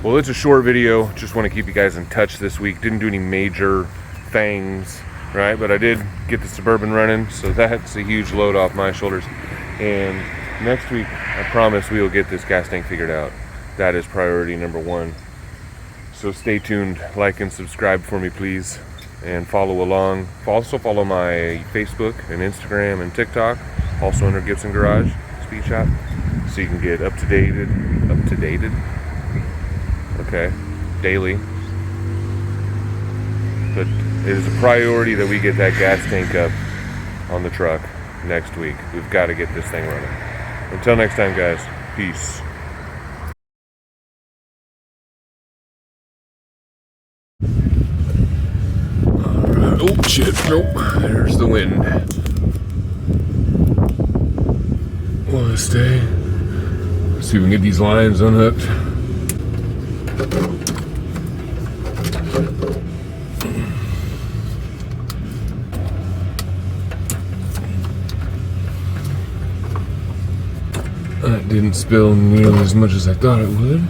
Well, it's a short video. Just want to keep you guys in touch this week. Didn't do any major things, right? But I did get the Suburban running, so that's a huge load off my shoulders. And next week, I promise we will get this gas tank figured out. That is priority number one. So stay tuned, like and subscribe for me, please, and follow along. Also follow my Facebook and Instagram and TikTok, also under Gibson Garage Speed Shop, so you can get up to dated, okay, daily. But it is a priority that we get that gas tank up on the truck next week. We've got to get this thing running. Until next time, guys, peace. Oh shit, nope, there's the wind. Wanna stay? Let's see if we can get these lines unhooked. That didn't spill nearly as much as I thought it would.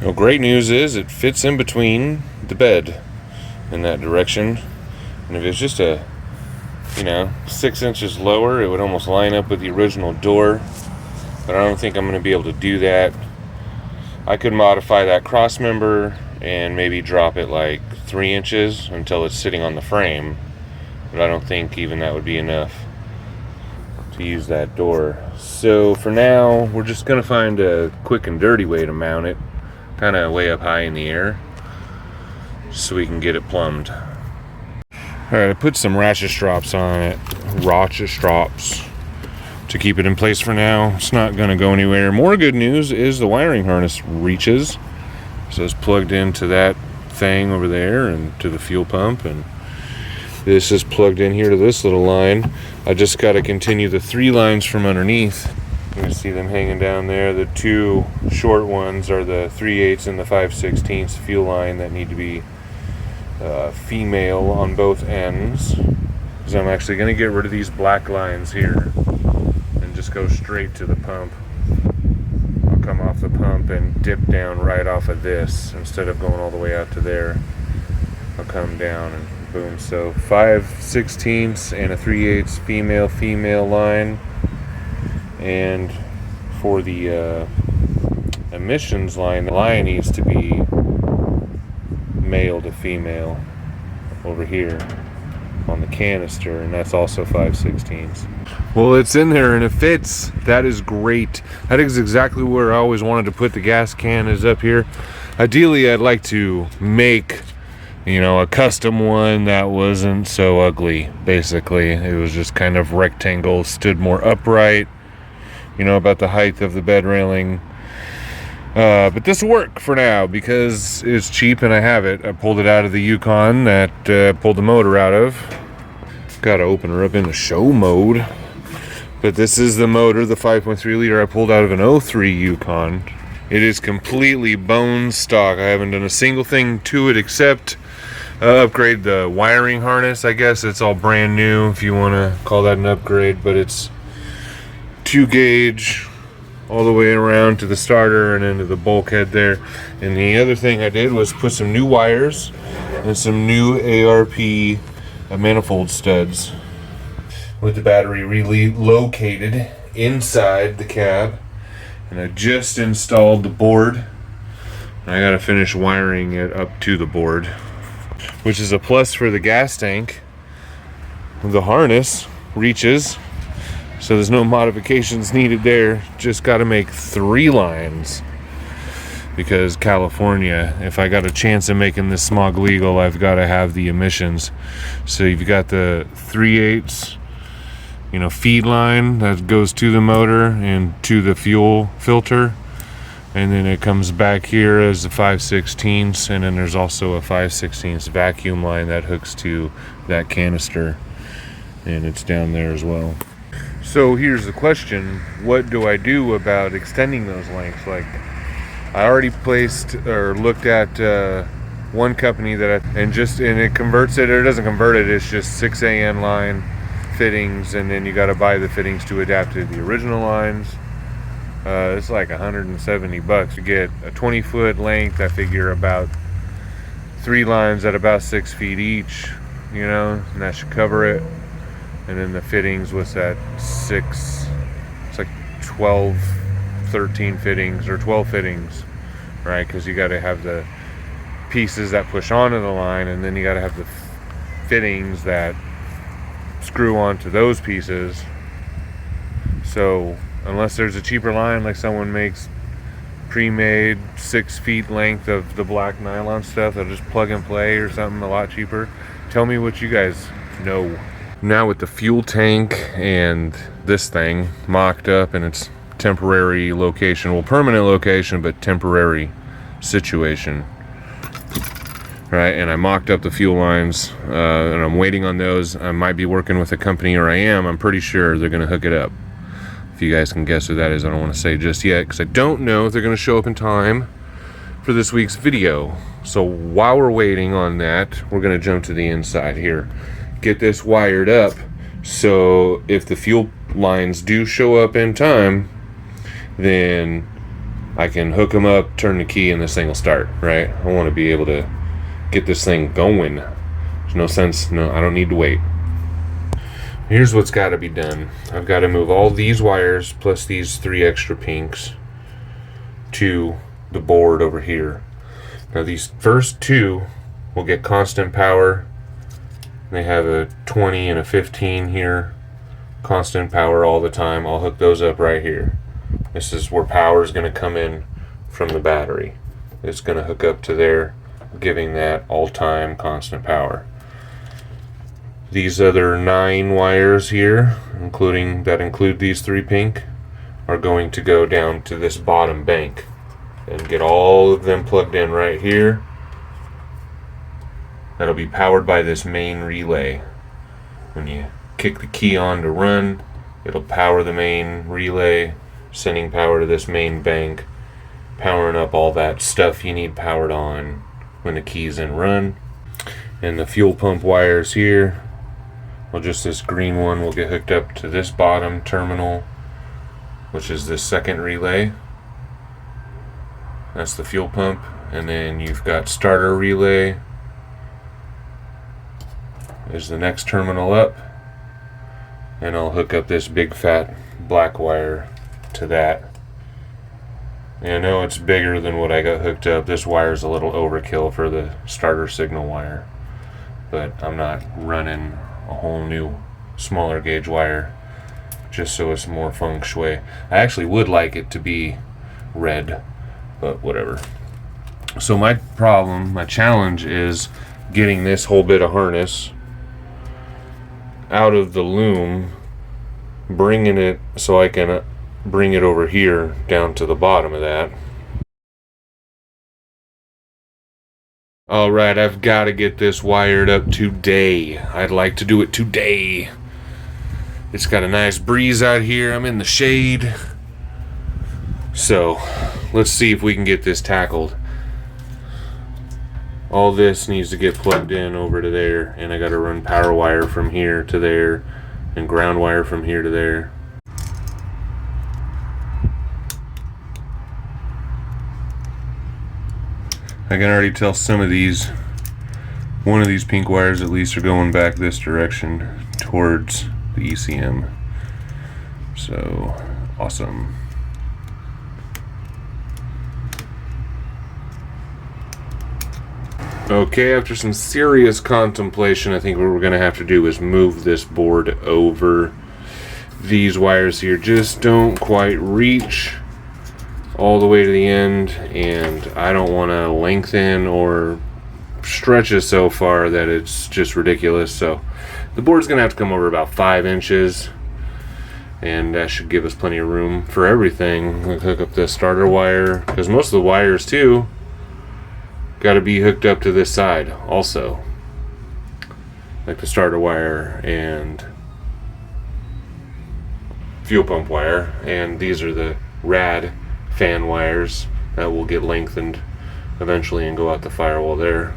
Well, great news is it fits in between the bed in that direction. And if it's just 6 inches lower, it would almost line up with the original door. But I don't think I'm going to be able to do that. I could modify that cross member and maybe drop it like 3 inches until it's sitting on the frame. But I don't think even that would be enough to use that door. So for now, we're just going to find a quick and dirty way to mount it. Kind of way up high in the air, so we can get it plumbed. Alright, I put some ratchet strops on it, to keep it in place for now. It's not going to go anywhere. More good news is the wiring harness reaches, so it's plugged into that thing over there and to the fuel pump, and this is plugged in here to this little line. I just got to continue the 3 lines from underneath. You can see them hanging down there. The 2 short ones are the 3/8 and the 5/16 fuel line that need to be female on both ends. Because I'm actually going to get rid of these black lines here and just go straight to the pump. I'll come off the pump and dip down right off of this instead of going all the way out to there. I'll come down and boom. So 5/16 and a 3/8 female line. And for the emissions line, the line needs to be male to female over here on the canister, and that's also 5/16. Well, it's in there and it fits. That is great. That is exactly where I always wanted to put the gas can, is up here. Ideally, I'd like to make a custom one that wasn't so ugly. Basically, it was just kind of rectangle, stood more upright, about the height of the bed railing. But this will work for now because it's cheap and I have it. I pulled it out of the Yukon that pulled the motor out of. Got to open her up into show mode. But this is the motor, the 5.3 liter I pulled out of an 03 Yukon. It is completely bone stock. I haven't done a single thing to it except upgrade the wiring harness. I guess it's all brand new if you want to call that an upgrade, but it's 2 gauge all the way around to the starter and into the bulkhead there. And the other thing I did was put some new wires and some new ARP manifold studs with the battery relocated inside the cab. And I just installed the board. I gotta finish wiring it up to the board, which is a plus for the gas tank. The harness reaches, so there's no modifications needed there. Just got to make 3 lines because California, if I got a chance of making this smog legal, I've got to have the emissions. So you've got the 3/8 feed line that goes to the motor and to the fuel filter, and then it comes back here as a 5/16, and then there's also a 5/16 vacuum line that hooks to that canister, and it's down there as well. So here's the question: what do I do about extending those lengths? Like, I already placed or looked at one company and it converts it, or it doesn't convert it. It's just 6AN line fittings, and then you got to buy the fittings to adapt to the original lines. It's like $170 to get a 20-foot length. I figure about 3 lines at about 6 feet each, and that should cover it. And then the fittings, what's that, 6, it's like 12, 13 fittings, or 12 fittings, right? Because you got to have the pieces that push onto the line, and then you got to have the fittings that screw onto those pieces. So unless there's a cheaper line, like someone makes pre-made 6 feet length of the black nylon stuff, they'll just plug and play or something a lot cheaper. Tell me what you guys know. Now with the fuel tank and this thing mocked up in its temporary location, well, permanent location, but temporary situation, right? And I mocked up the fuel lines, and I'm waiting on those. I might be working with a company, or I'm pretty sure they're going to hook it up. If you guys can guess who that is, I don't want to say just yet, because I don't know if they're going to show up in time for this week's video. So while we're waiting on that, we're going to jump to the inside here. Get this wired up, so if the fuel lines do show up in time, then I can hook them up, turn the key, and this thing will start, right? I want to be able to get this thing going. There's no sense, I don't need to wait. Here's what's got to be done. I've got to move all these wires plus these 3 extra pinks to the board over here. Now these first 2 will get constant power. They have a 20 and a 15 here, constant power all the time. I'll hook those up right here. This is where power is going to come in from the battery. It's going to hook up to there, giving that all-time constant power. These other 9 wires here, include these 3 pink, are going to go down to this bottom bank and get all of them plugged in right here. That'll be powered by this main relay. When you kick the key on to run, it'll power the main relay, sending power to this main bank, powering up all that stuff you need powered on when the key's in run. And the fuel pump wires here, well, just this green one will get hooked up to this bottom terminal, which is this second relay. That's the fuel pump. And then you've got starter relay is the next terminal up, and I'll hook up this big fat black wire to that. And I know it's bigger than what I got hooked up. This wire's a little overkill for the starter signal wire, but I'm not running a whole new smaller gauge wire just so it's more feng shui. I actually would like it to be red, but whatever. So my challenge is getting this whole bit of harness out of the loom, bringing it so I can bring it over here down to the bottom of that. Alright, I've got to get this wired up today. I'd like to do it today. It's got a nice breeze out here. I'm in the shade. So, let's see if we can get this tackled. All this needs to get plugged in over to there, and I got to run power wire from here to there and ground wire from here to there. I can already tell some of these, one of these pink wires at least, are going back this direction towards the ECM. So awesome. Okay, after some serious contemplation, I think what we're going to have to do is move this board over. These wires here just don't quite reach all the way to the end, and I don't want to lengthen or stretch it so far that it's just ridiculous. So the board's going to have to come over about 5 inches, and that should give us plenty of room for everything. We'll hook up the starter wire, because most of the wires too got to be hooked up to this side also, like the starter wire and fuel pump wire, and these are the rad fan wires that will get lengthened eventually and go out the firewall there.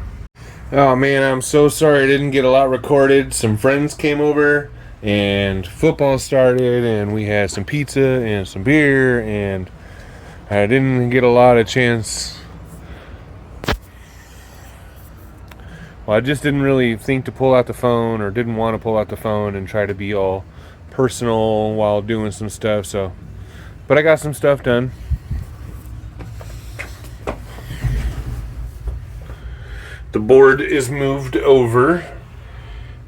Oh man, I'm so sorry I didn't get a lot recorded. Some friends came over and football started, and we had some pizza and some beer, and I didn't get a lot of chance. Well, I just didn't really think to pull out the phone, or didn't want to pull out the phone and try to be all personal while doing some stuff. So, but I got some stuff done. The board is moved over,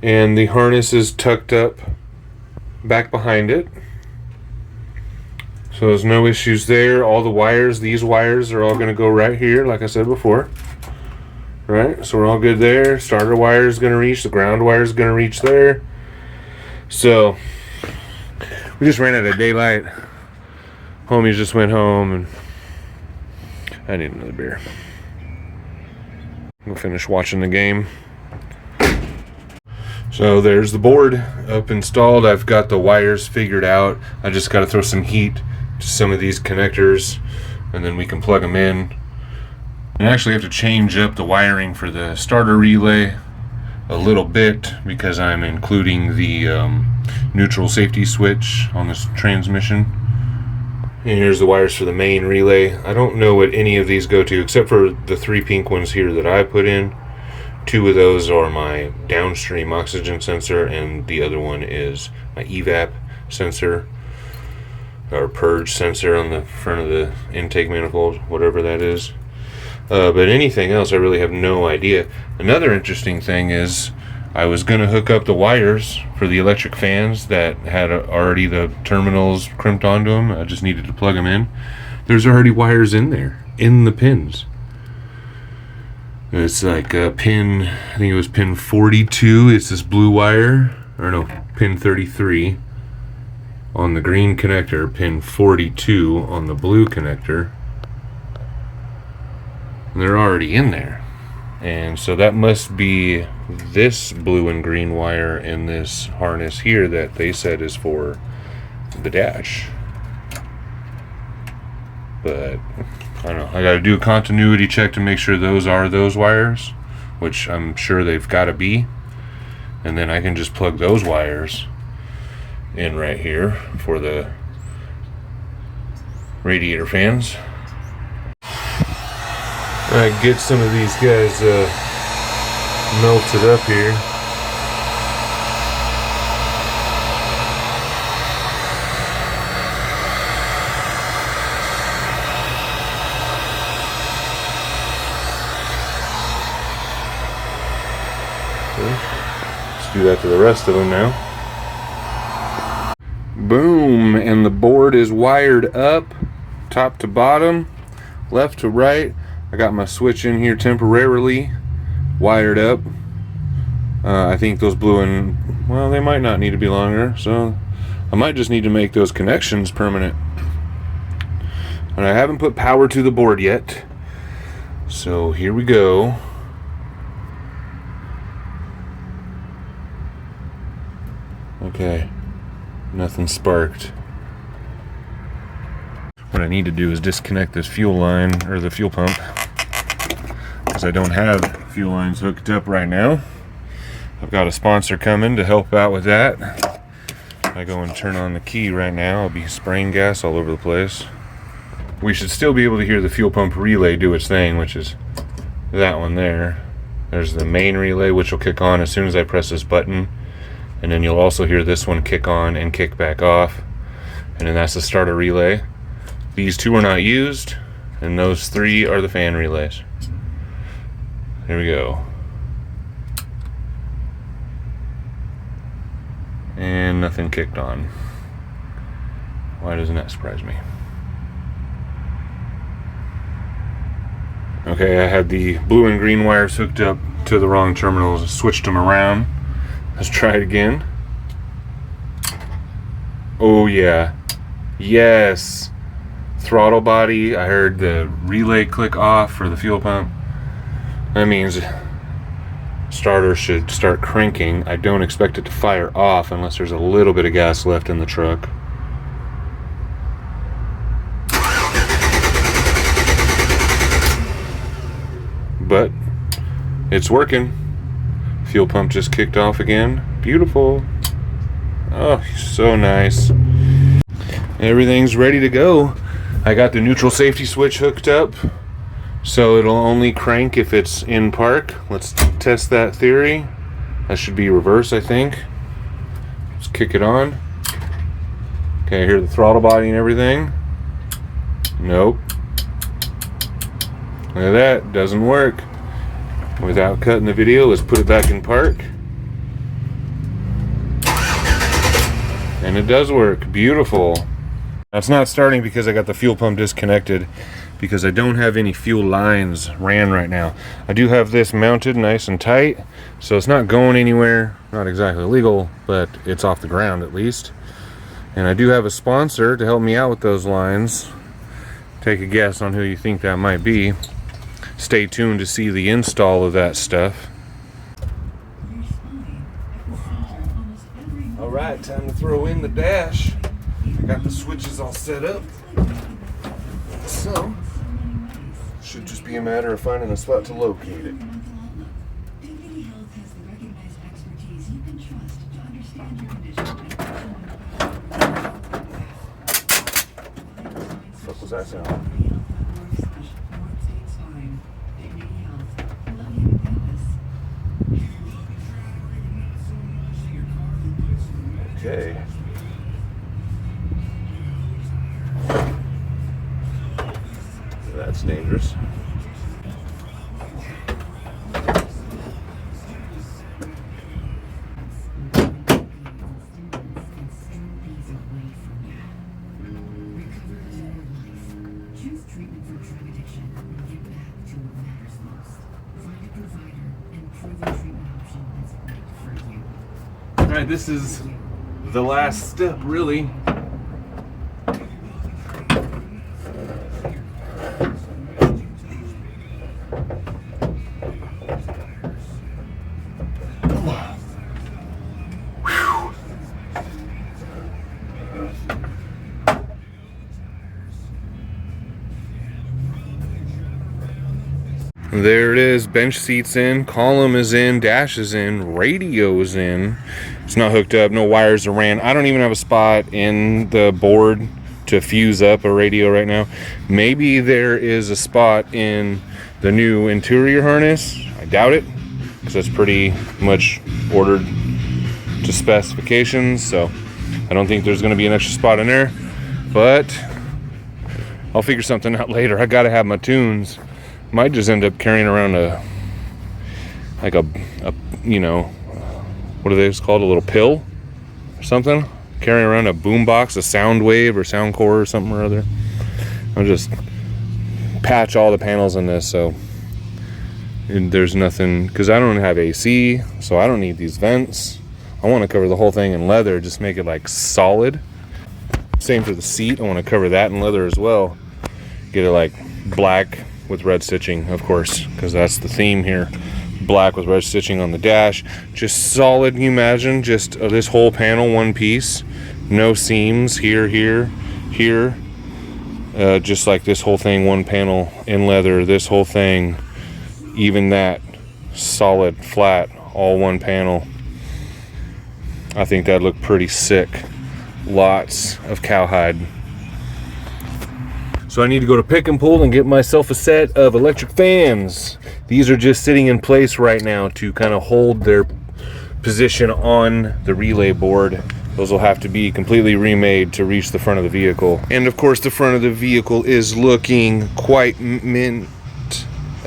and the harness is tucked up back behind it. So there's no issues there. All the wires, these wires are all going to go right here, like I said before. Right, so we're all good there. Starter wire is going to reach, the ground wire is going to reach there. So we just ran out of daylight. Homies just went home, and I need another beer. We'll finish watching the game. So there's the board up installed. I've got the wires figured out. I just got to throw some heat to some of these connectors, and then we can plug them in. I actually have to change up the wiring for the starter relay a little bit, because I'm including the neutral safety switch on this transmission. And here's the wires for the main relay. I don't know what any of these go to, except for the 3 pink ones here that I put in. 2 of those are my downstream oxygen sensor, and the other one is my evap sensor, or purge sensor on the front of the intake manifold, whatever that is. But anything else, I really have no idea. Another interesting thing is, I was going to hook up the wires for the electric fans that had already the terminals crimped onto them. I just needed to plug them in. There's already wires in there, in the pins. It's like pin, I think it was pin 42. It's this blue wire, or no, pin 33 on the green connector, pin 42 on the blue connector. They're already in there, and so that must be this blue and green wire in this harness here that they said is for the dash. But I don't know, I gotta do a continuity check to make sure those are those wires, which I'm sure they've got to be, and then I can just plug those wires in right here for the radiator fans. Alright, get some of these guys melted up here. Okay. Let's do that to the rest of them now. Boom, and the board is wired up, top to bottom, left to right. I got my switch in here temporarily wired up. I think those blue and, well, they might not need to be longer, so I might just need to make those connections permanent. And I haven't put power to the board yet, so here we go. Okay, nothing sparked. What I need to do is disconnect this fuel line, or the fuel pump, because I don't have fuel lines hooked up right now. I've got a sponsor coming to help out with that. I go and turn on the key right now, I'll be spraying gas all over the place. We should still be able to hear the fuel pump relay do its thing, which is that one there. There's the main relay, which will kick on as soon as I press this button. And then you'll also hear this one kick on and kick back off. And then that's the starter relay. These two are not used, and those three are the fan relays. Here we go. And nothing kicked on. Why doesn't that surprise me? Okay, I had the blue and green wires hooked up to the wrong terminals, switched them around. Let's try it again. Oh yeah, yes. Throttle body, I heard the relay click off for the fuel pump. That means starter should start cranking. I don't expect it to fire off unless there's a little bit of gas left in the truck. But it's working. Fuel pump just kicked off again. Beautiful. Oh, so nice. Everything's ready to go. I got the neutral safety switch hooked up, so it'll only crank if it's in park. Let's test that theory. That should be reverse, I think. Let's kick it on. Okay, I hear the throttle body and everything. Nope. Look at that, doesn't work. Without cutting the video, let's put it back in park. And it does work, beautiful. That's not starting because I got the fuel pump disconnected, because I don't have any fuel lines ran right now. I do have this mounted nice and tight, so it's not going anywhere. Not exactly legal, but it's off the ground at least. And I do have a sponsor to help me out with those lines. Take a guess on who you think that might be. Stay tuned to see the install of that stuff. All right, time to throw in the dash. I got the switches all set up. So, should just be a matter of finding a spot to locate it. What was that sound? Okay. That's dangerous. All right, this is the last step, really. There it is, bench seats in, column is in, dash is in, radio is in. It's not hooked up, no wires are ran. I don't even have a spot in the board to fuse up a radio right now. Maybe there is a spot in the new interior harness. I doubt it, because that's pretty much ordered to specifications, so I don't think there's going to be an extra spot in there, but I'll figure something out later. I gotta have my tunes. Might just end up carrying around a you know, what are they called, a little pill or something, carrying around a boom box, a sound wave or sound core or something or other. I'll just patch all the panels in this so there's nothing, because I don't have AC, so I don't need these vents. I want to cover the whole thing in leather, just make it like solid. Same for the seat, I want to cover that in leather as well. Get it like black with red stitching, of course, because that's the theme here. Black with red stitching on the dash. Just solid, you imagine, just this whole panel, one piece. No seams here, here, here. Just like this whole thing, one panel in leather. This whole thing, even that, solid, flat, all one panel. I think that'd look pretty sick. Lots of cowhide. So I need to go to Pick and Pull and get myself a set of electric fans. These are just sitting in place right now to kind of hold their position on the relay board. Those will have to be completely remade to reach the front of the vehicle. And of course the front of the vehicle is looking quite mint.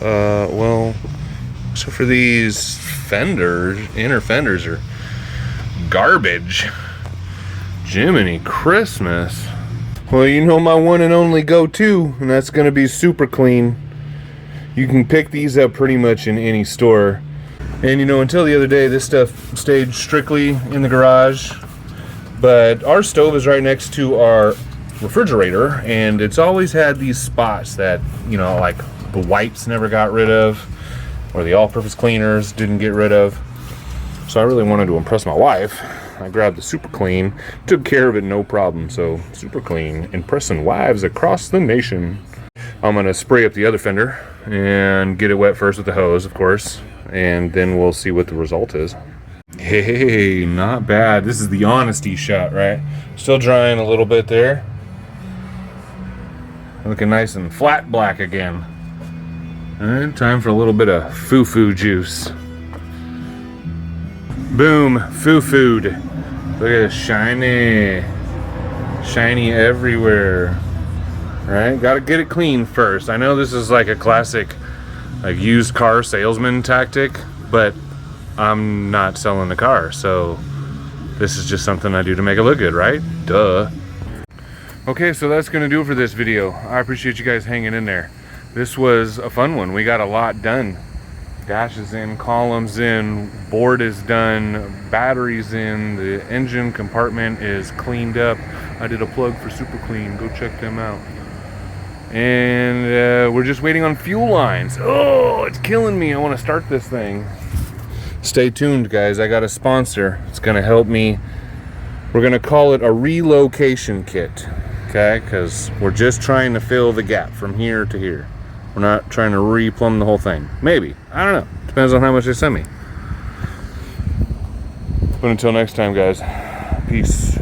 Well, except for these fenders, inner fenders are garbage. Jiminy Christmas. Well, you know my one and only go-to, and that's gonna be Super Clean. You can pick these up pretty much in any store. And you know, until the other day, this stuff stayed strictly in the garage. But our stove is right next to our refrigerator, and it's always had these spots that, you know, like the wipes never got rid of, or the all-purpose cleaners didn't get rid of. So I really wanted to impress my wife. I grabbed the Super Clean, took care of it no problem. So Super Clean, impressing wives across the nation. I'm gonna spray up the other fender and get it wet first with the hose, of course, and then we'll see what the result is. Hey, not bad. This is the honesty shot, right? Still drying a little bit there. Looking nice and flat black again. All right, time for a little bit of foo-foo juice. Boom, foo-fooed. Look at it, shiny. Shiny everywhere. Right, gotta get it clean first. I know this is like a classic like used car salesman tactic, but I'm not selling the car, so this is just something I do to make it look good, right? Duh. Okay, so that's gonna do it for this video. I appreciate you guys hanging in there. This was a fun one. We got a lot done. Dash is in, columns in, board is done, batteries in, the engine compartment is cleaned up. I did a plug for Super Clean, go check them out. And we're just waiting on fuel lines. Oh, it's killing me. I want to start this thing. Stay tuned, guys. I got a sponsor. It's going to help me. We're going to call it a relocation kit, okay? Because we're just trying to fill the gap from here to here. We're not trying to replumb the whole thing. Maybe. I don't know. Depends on how much they send me. But until next time, guys. Peace.